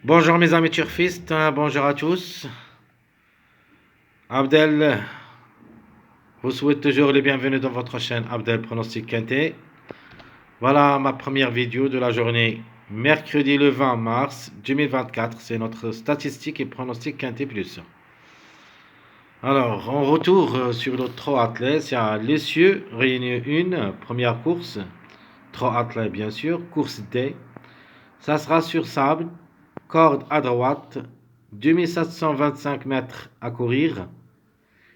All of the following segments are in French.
Bonjour mes amis turfistes, bonjour à tous. Abdel vous souhaite toujours les bienvenus dans votre chaîne Abdel Pronostic Quintet. Voilà ma première vidéo de la journée mercredi le 20 mars 2024. C'est notre statistique et pronostic Quintet Plus. Alors, en retour sur le trot attelé, c'est à l'essieu, réunion 1, première course. Trot attelé bien sûr, course D. Ça sera sur sable, corde à droite, 2725 mètres à courir.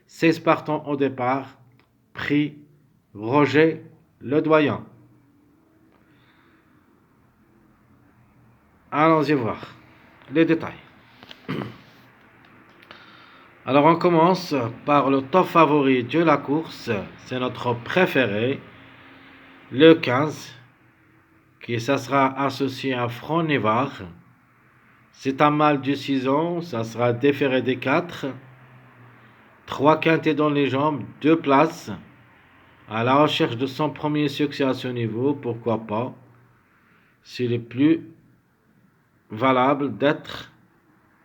16 partants au départ. Prix Roger Ledoyen. Allons-y voir les détails. Alors on commence par le top favori de la course. C'est notre préféré, le 15, qui ça sera associé à Front Névar. C'est un mâle de 6 ans, ça sera déféré des 4. 3 quintés dans les jambes, 2 places. À la recherche de son premier succès à ce niveau, pourquoi pas. C'est le plus valable d'être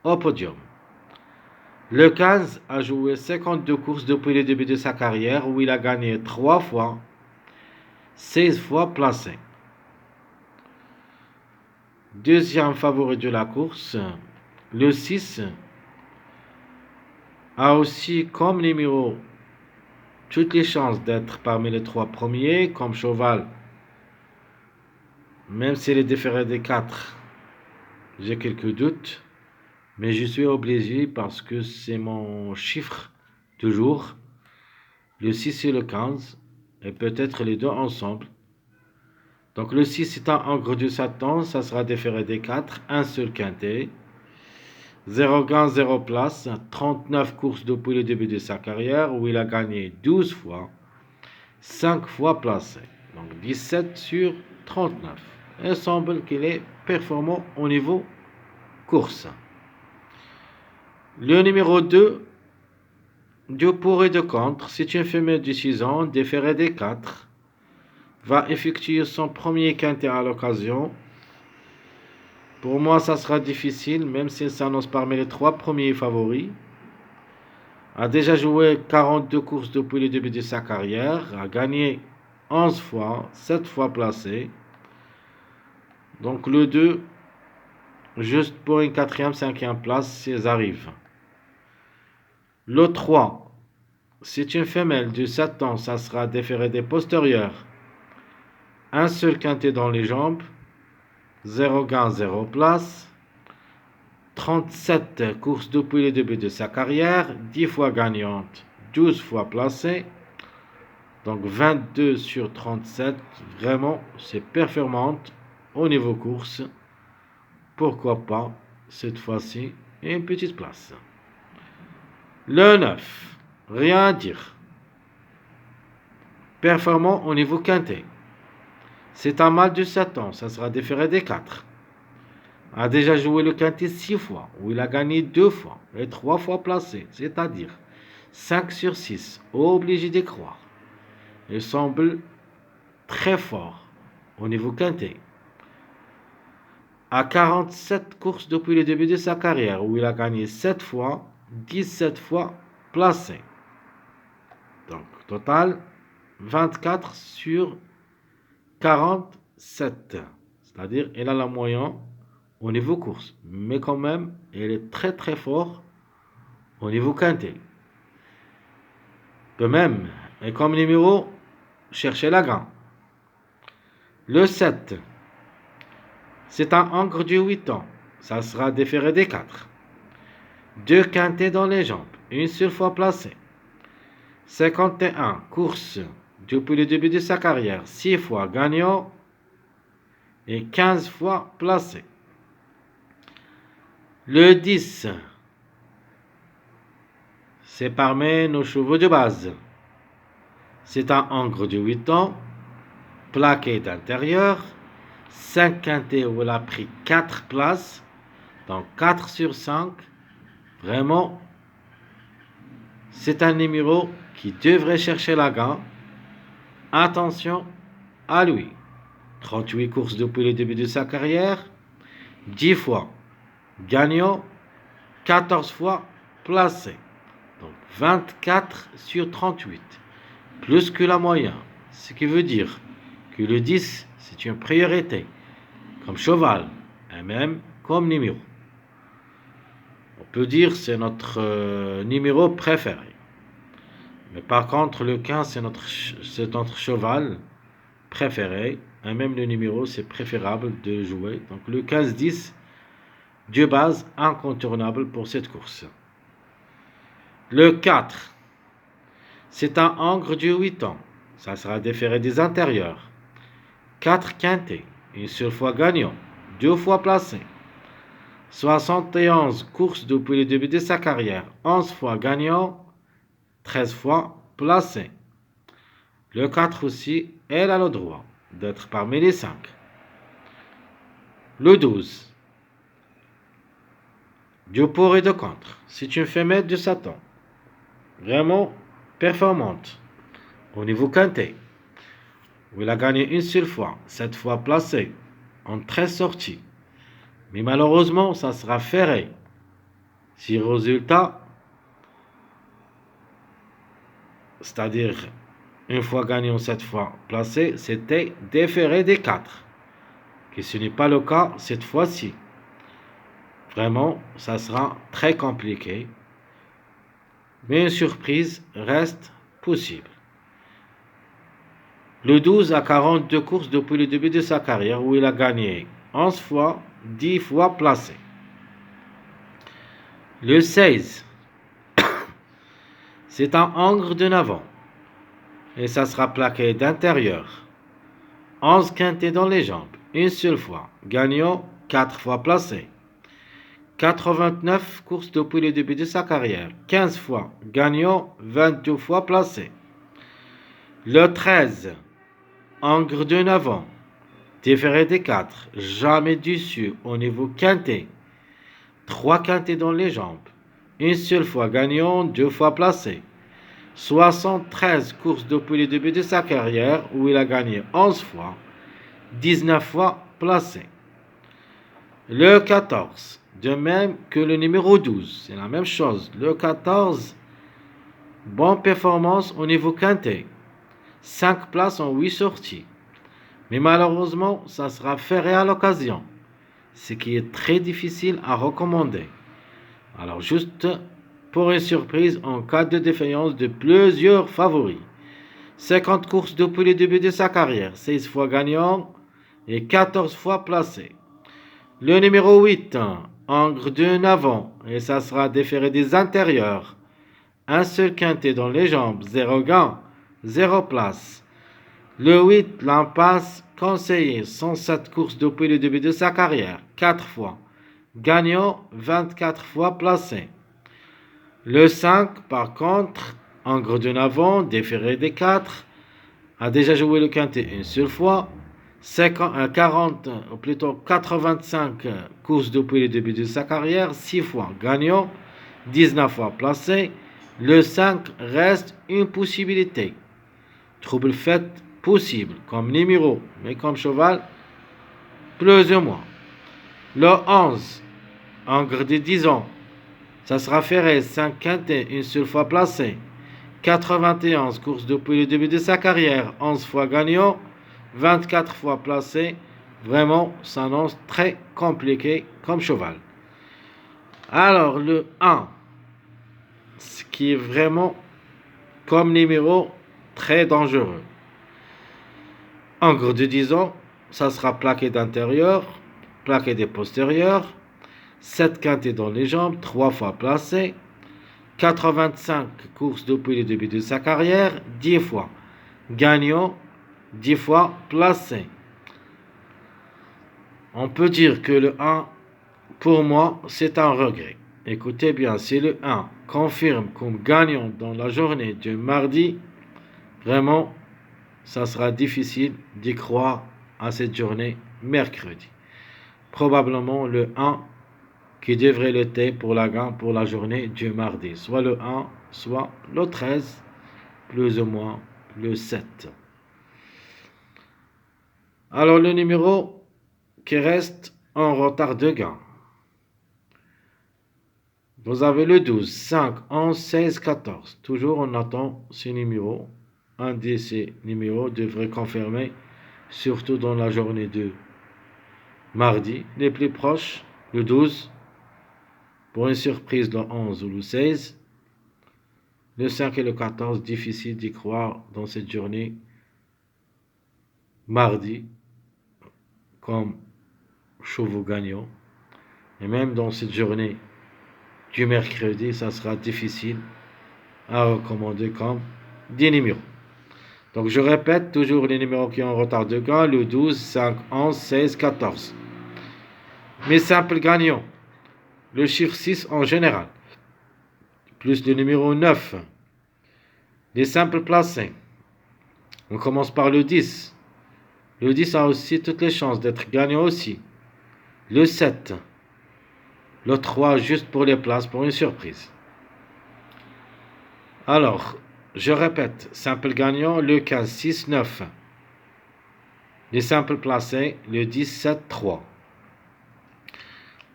au podium. Le 15 a joué 52 courses depuis le début de sa carrière où il a gagné 3 fois, 16 fois placé. Deuxième favori de la course, le 6 a aussi comme numéro toutes les chances d'être parmi les 3 premiers comme cheval. Même s'il est déféré des 4, j'ai quelques doutes. Mais je suis obligé parce que c'est mon chiffre toujours. Le 6 et le 15. Et peut-être les deux ensemble. Donc le 6 est un engre du Satan. Ça sera déféré des 4. Un seul quintet. 0 gain, 0 place. 39 courses depuis le début de sa carrière. Où il a gagné 12 fois. 5 fois placé. Donc 17 sur 39. Il semble qu'il est performant au niveau course. Le numéro 2, de pour et de contre, c'est une femelle de 6 ans, déférée des 4, va effectuer son premier quintet à l'occasion. Pour moi, ça sera difficile, même s'il s'annonce parmi les 3 premiers favoris. A déjà joué 42 courses depuis le début de sa carrière, a gagné 11 fois, 7 fois placé. Donc le 2, juste pour une 4e, 5e place, s'ils arrivent. Le 3, c'est une femelle de 7 ans, ça sera déféré des postérieurs. Un seul quintet dans les jambes, 0 gain, 0 place. 37 courses depuis le début de sa carrière, 10 fois gagnante, 12 fois placée. Donc 22 sur 37, vraiment c'est performante au niveau course. Pourquoi pas cette fois-ci une petite place. Le 9, rien à dire. Performant au niveau quintet. C'est un mâle de 7 ans, ça sera déféré des 4. A déjà joué le quintet 6 fois, où il a gagné 2 fois et 3 fois placé, c'est-à-dire 5 sur 6, obligé d'y croire. Il semble très fort au niveau quintet. À 47 courses depuis le début de sa carrière, où il a gagné 7 fois, 17 fois placé. Donc, total, 24 sur 47. C'est-à-dire, il a la moyenne au niveau course. Mais quand même, il est très très fort au niveau quintet. De même, et comme numéro, cherchez la gain. Le 7, c'est un encre de 8 ans. Ça sera déféré des 4. 2 quintets dans les jambes, une seule fois placé. 51 courses depuis le début de sa carrière, 6 fois gagnant et 15 fois placé. Le 10, c'est parmi nos chevaux de base. C'est un encre de 8 ans, plaqué d'intérieur, 5 quintets où il a pris 4 places, donc 4 sur 5. Vraiment, c'est un numéro qui devrait chercher la gain. Attention à lui. 38 courses depuis le début de sa carrière, 10 fois gagnant 14 fois placé. Donc 24 sur 38, plus que la moyenne. Ce qui veut dire que le 10, c'est une priorité, comme cheval, et même comme numéro. On peut dire que c'est notre numéro préféré. Mais par contre, le 15, c'est notre cheval préféré. Et même le numéro, c'est préférable de jouer. Donc le 15-10, de base, incontournable pour cette course. Le 4, c'est un angre de 8 ans. Ça sera déféré des intérieurs. 4 quintés, une seule fois gagnant, 2 fois placé. 71 courses depuis le début de sa carrière, 11 fois gagnant, 13 fois placé. Le 4 aussi, elle a le droit d'être parmi les 5. Le 12, du pour et de contre. C'est une femelle de Satan, vraiment performante au niveau quintet, où il a gagné une seule fois, 7 fois placé, en 13 sorties. Mais malheureusement, ça sera ferré. Si le résultat, c'est-à-dire une fois gagnant, 7 fois placé, c'était déféré des 4. Que ce n'est pas le cas cette fois-ci. Vraiment, ça sera très compliqué. Mais une surprise reste possible. Le 12 a 42 courses depuis le début de sa carrière où il a gagné 11 fois, 10 fois placé. Le 16, c'est un angre de avant et ça sera plaqué d'intérieur. 11 quintés dans les jambes, une seule fois, gagnant 4 fois placé. 89 courses depuis le début de sa carrière, 15 fois, gagnant 22 fois placé. Le 13, angre de avant, déféré des 4, jamais dessus au niveau quinté. 3 quintés dans les jambes, une seule fois gagnant, 2 fois placé. 73 courses depuis le début de sa carrière où il a gagné 11 fois, 19 fois placé. Le 14, de même que le numéro 12, c'est la même chose. Le 14, bonne performance au niveau quintet. 5 places en 8 sorties. Mais malheureusement, ça sera ferré à l'occasion, ce qui est très difficile à recommander. Alors juste pour une surprise en cas de défaillance de plusieurs favoris. 50 courses depuis le début de sa carrière, 16 fois gagnant et 14 fois placé. Le numéro 8, angre de avant, et ça sera déféré des intérieurs. Un seul quintet dans les jambes, 0 gain, 0 place. Le 8, l'impasse, conseillé, 107 courses depuis le début de sa carrière, 4 fois. Gagnant, 24 fois placé. Le 5, par contre, angre de avant, déféré des 4, a déjà joué le quintet une seule fois. 40, ou plutôt 85 courses depuis le début de sa carrière, 6 fois gagnant, 19 fois placé. Le 5 reste une possibilité. Trouble fait possible, comme numéro, mais comme cheval, plus ou moins. Le 11, angre de 10 ans, ça sera ferré, 5 quintés, une seule fois placé. 91 courses depuis le début de sa carrière, 11 fois gagnant, 24 fois placé. Vraiment, ça s'annonce très compliqué comme cheval. Alors, le 1, ce qui est vraiment comme numéro très dangereux. Angre de 10 ans, ça sera plaqué d'intérieur, plaqué des postérieurs, 7 quintés dans les jambes, 3 fois placé. 85 courses depuis le début de sa carrière, 10 fois gagnant, 10 fois placé. On peut dire que le 1, pour moi, c'est un regret. Écoutez bien, si le 1 confirme comme gagnant dans la journée du mardi, vraiment, ça sera difficile d'y croire à cette journée mercredi. Probablement le 1 qui devrait l'être pour la gagne pour la journée du mardi. Soit le 1, soit le 13, plus ou moins le 7. Alors le numéro qui reste en retard de gain. Vous avez le 12, 5, 11, 16, 14. Toujours on attend ces numéros. Un de ces numéros devrait confirmer, surtout dans la journée de mardi. Les plus proches, le 12. Pour une surprise, le 11 ou le 16. Le 5 et le 14, difficile d'y croire dans cette journée mardi comme chevaux gagnants. Et même dans cette journée du mercredi, ça sera difficile à recommander comme des numéros. Donc je répète toujours les numéros qui ont en retard de gain, le 12, 5, 11, 16, 14. Mes simples gagnants, le chiffre 6 en général, plus le numéro 9. Les simples placés, on commence par le 10. Le 10 a aussi toutes les chances d'être gagnant aussi. Le 7, le 3 juste pour les places, pour une surprise. Alors, je répète, simple gagnant, le 15, 6, 9. Les simples placés, le 10, 7, 3.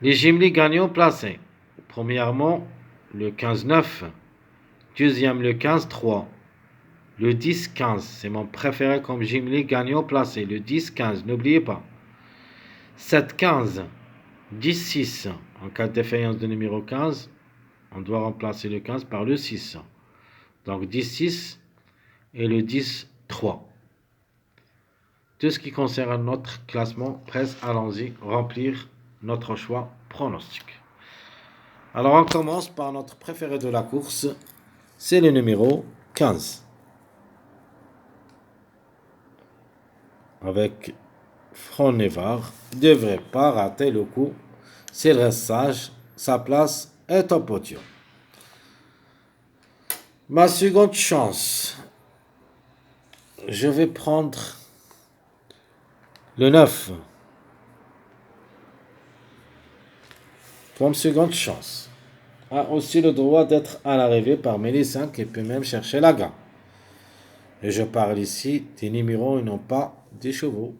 Les jumelés gagnants placés. Premièrement, le 15, 9. Deuxième, le 15, 3. Le 10, 15. C'est mon préféré comme jumelé gagnant placé. Le 10, 15. N'oubliez pas. 7, 15. 10, 6. En cas de défaillance de numéro 15, on doit remplacer le 15 par le 6. Donc 10, 6 et le 10, 3. Tout ce qui concerne notre classement, presse, allons-y, remplir notre choix pronostic. Alors on commence par notre préféré de la course, c'est le numéro 15. Avec Franc-Nevar, il ne devrait pas rater le coup. S'il reste sage, sa place est au podium. Ma seconde chance, je vais prendre le 9. Comme seconde chance. A aussi le droit d'être à l'arrivée parmi les 5 et peut même chercher la gagne. Et je parle ici des numéros et non pas des chevaux.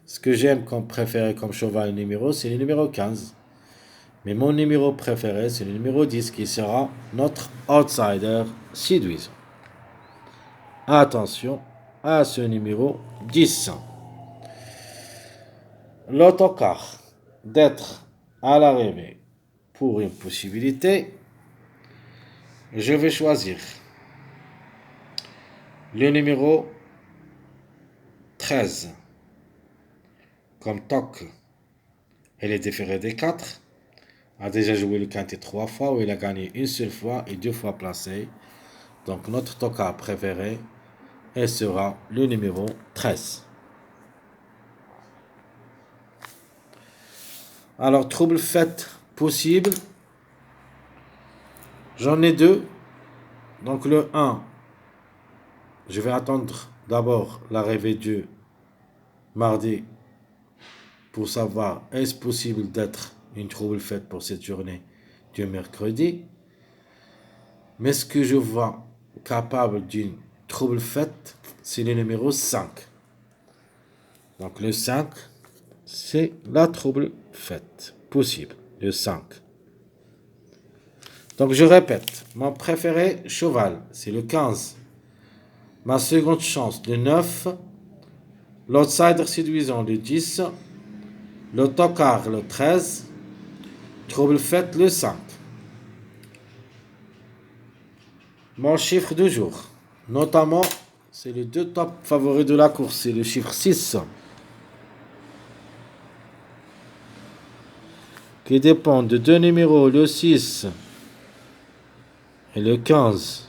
Ce que j'aime comme préféré comme cheval numéro, c'est le numéro 15. Mais mon numéro préféré, c'est le numéro 10 qui sera notre outsider séduisant. Attention à ce numéro 10. L'autocar d'être à l'arrivée pour une possibilité, je vais choisir le numéro 13 comme toc. Elle est différée des 4. A déjà joué le quintet 3 fois où il a gagné une seule fois et 2 fois placé. Donc notre tocard préféré sera le numéro 13. Alors trouble fait possible. J'en ai 2. Donc le 1, je vais attendre d'abord l'arrivée du mardi pour savoir est-ce possible d'être une trouble faite pour cette journée du mercredi. Mais ce que je vois capable d'une trouble faite, c'est le numéro 5. Donc le 5, c'est la trouble faite possible, le 5. Donc je répète, mon préféré cheval, c'est le 15. Ma seconde chance, le 9. L'outsider séduisant, le 10. Le tocard, le 13. Trouble faite, le 5. Mon chiffre du jour, notamment, c'est les 2 top favoris de la course, c'est le chiffre 6. Qui dépend de 2 numéros, le 6 et le 15.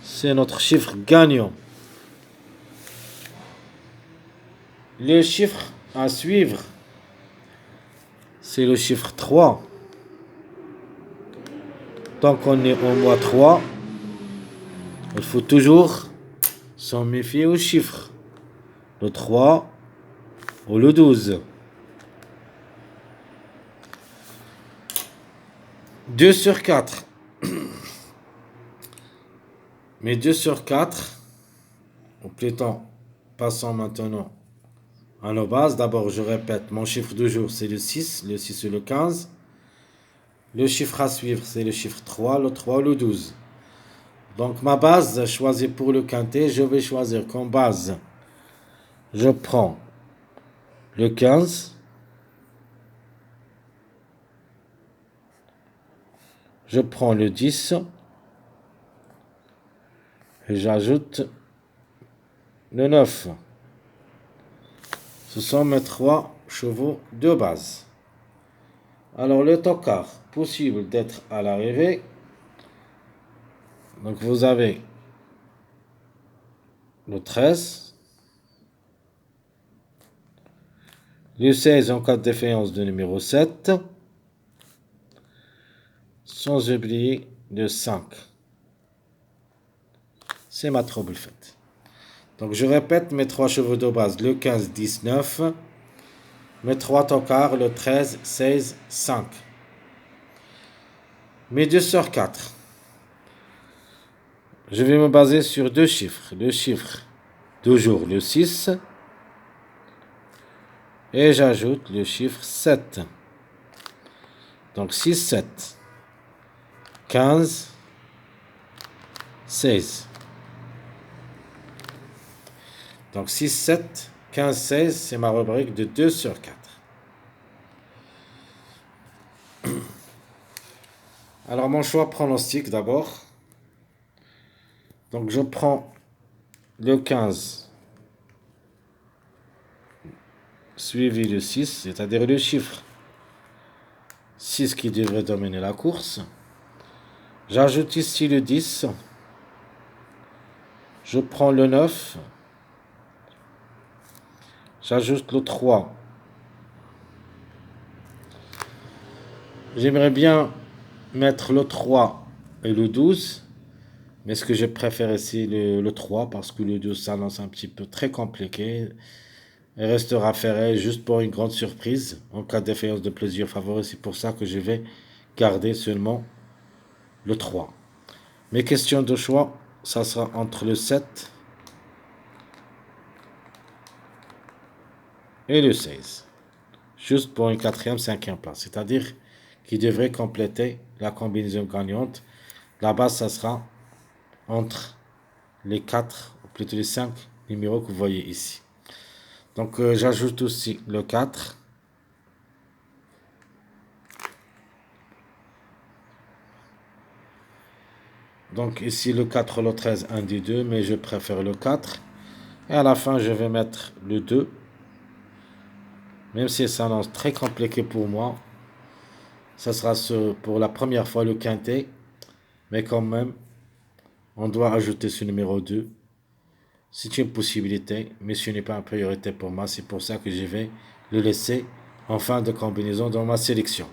C'est notre chiffre gagnant. Le chiffre à suivre, c'est le chiffre 3. Tant qu'on est au mois 3, il faut toujours s'en méfier aux chiffres. Le 3 ou le 12. 2 sur 4. Mais 2 sur 4, passons maintenant à nos bases. D'abord, je répète, mon chiffre du jour, c'est le 6 et le 15. Le chiffre à suivre, c'est le chiffre 3, le 3 ou le 12. Donc ma base choisie pour le quintet, je vais choisir comme base. Je prends le 15. Je prends le 10. Et j'ajoute le 9. Ce sont mes 3 chevaux de base. Alors le tocard, possible d'être à l'arrivée. Donc vous avez le 13. Le 16 en cas de défaillance de numéro 7. Sans oublier le 5. C'est ma trouble faite. Donc je répète mes 3 chevaux de base, le 15, 10, 9. Mes 3 tocards, le 13, 16, 5. Mes 2 sur 4. Je vais me baser sur 2 chiffres. Le chiffre toujours le 6. Et j'ajoute le chiffre 7. Donc 6, 7. 15, 16. Donc 6, 7, 15, 16, c'est ma rubrique de 2 sur 4. Alors mon choix pronostic d'abord. Donc je prends le 15 suivi le 6, c'est-à-dire le chiffre 6 qui devrait dominer la course. J'ajoute ici le 10. Je prends le 9. J'ajoute le 3. J'aimerais bien mettre le 3 et le 12. Mais ce que je préfère ici, le 3, parce que le 12 s'annonce un petit peu très compliqué. Il restera ferré juste pour une grande surprise, en cas de défaillance de plaisir favori. C'est pour ça que je vais garder seulement le 3. Mes questions de choix, ça sera entre le 7 et le 16. Juste pour une quatrième, cinquième place. C'est-à-dire qui devrait compléter la combinaison gagnante. La base, ça sera entre les 4, ou plutôt les 5 numéros que vous voyez ici. Donc j'ajoute aussi le 4. Donc ici le 4, le 13, 1 des 2, mais je préfère le 4. Et à la fin, je vais mettre le 2. Même si ça annonce très compliqué pour moi. Ça sera pour la première fois le quintet. Mais quand même, on doit ajouter ce numéro 2. C'est une possibilité, mais ce n'est pas une priorité pour moi. C'est pour ça que je vais le laisser en fin de combinaison dans ma sélection.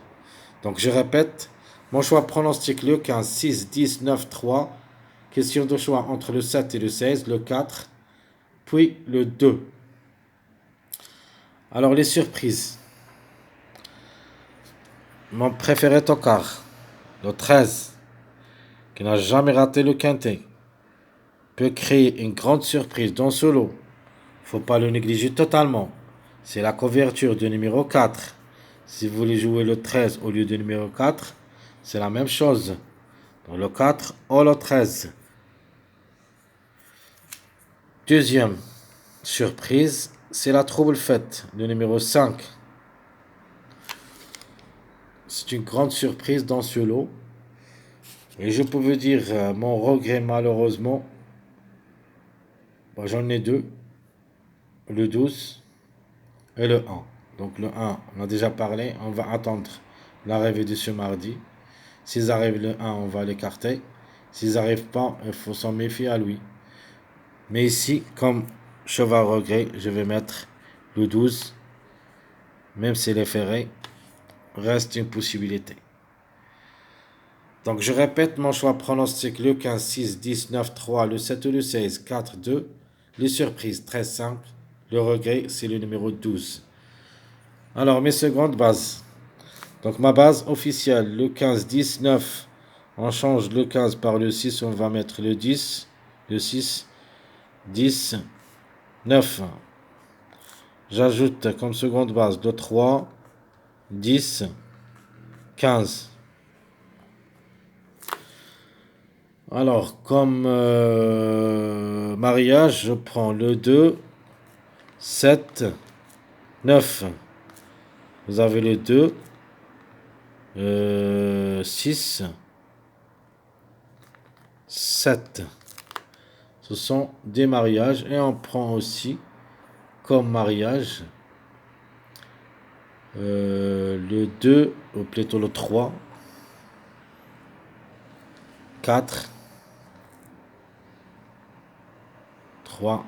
Donc je répète, mon choix pronostique le 15, 6, 10, 9, 3. Question de choix entre le 7 et le 16, le 4, puis le 2. Alors les surprises. Mon préféré tocard, le 13, qui n'a jamais raté le quintet, peut créer une grande surprise dans ce lot. Faut pas le négliger totalement. C'est la couverture du numéro 4. Si vous voulez jouer le 13 au lieu du numéro 4, c'est la même chose. Donc le 4 ou le 13. Deuxième surprise, c'est la trouble faite, le numéro 5. C'est une grande surprise dans ce lot. Et je peux vous dire mon regret malheureusement. J'en ai 2. Le 12 et le 1. Donc le 1, on a déjà parlé. On va attendre l'arrivée de ce mardi. S'ils arrivent le 1, on va l'écarter. S'ils n'arrivent pas, il faut s'en méfier à lui. Mais ici, comme cheval regret, je vais mettre le 12. Même s'il est ferré, reste une possibilité. Donc je répète mon choix pronostic le 15, 6, 10, 9, 3, le 7 ou le 16, 4, 2. Les surprises, 13, 5. Le regret, c'est le numéro 12. Alors mes secondes bases. Donc ma base officielle, le 15, 10, 9. On change le 15 par le 6, on va mettre le 10, le 6, 10, 9. J'ajoute comme seconde base le 3, 10, 15. Alors, comme mariage, je prends le 2, 7, 9. Vous avez le 2, 6, 7. Ce sont des mariages. Et on prend aussi comme mariage le 2, ou plutôt le 3, 4, 3,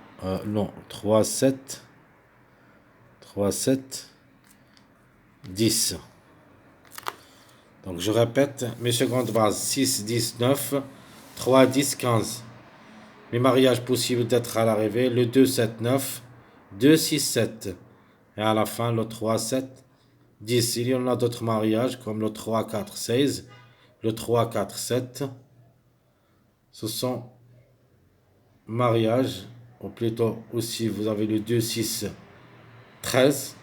non, 3, 7, 3, 7, 10. Donc je répète, mes secondes bases 6, 10, 9, 3, 10, 15. Mes mariages possibles d'être à l'arrivée, le 2, 7, 9, 2, 6, 7. Et à la fin, le 3, 7, 10. Il y en a d'autres mariages comme le 3, 4, 16, le 3, 4, 7. Ce sont mariages, ou plutôt aussi vous avez le 2, 6, 13,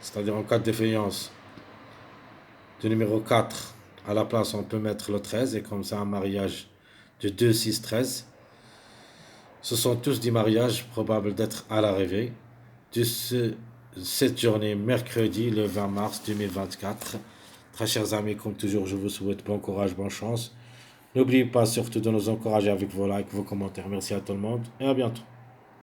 c'est-à-dire en cas de défaillance du numéro 4, à la place on peut mettre le 13 et comme ça un mariage de 2, 6, 13. Ce sont tous des mariages probables d'être à l'arrivée de cette journée mercredi le 20 mars 2024. Très chers amis, comme toujours, je vous souhaite bon courage, bonne chance. N'oubliez pas surtout de nous encourager avec vos likes, vos commentaires. Merci à tout le monde et à bientôt.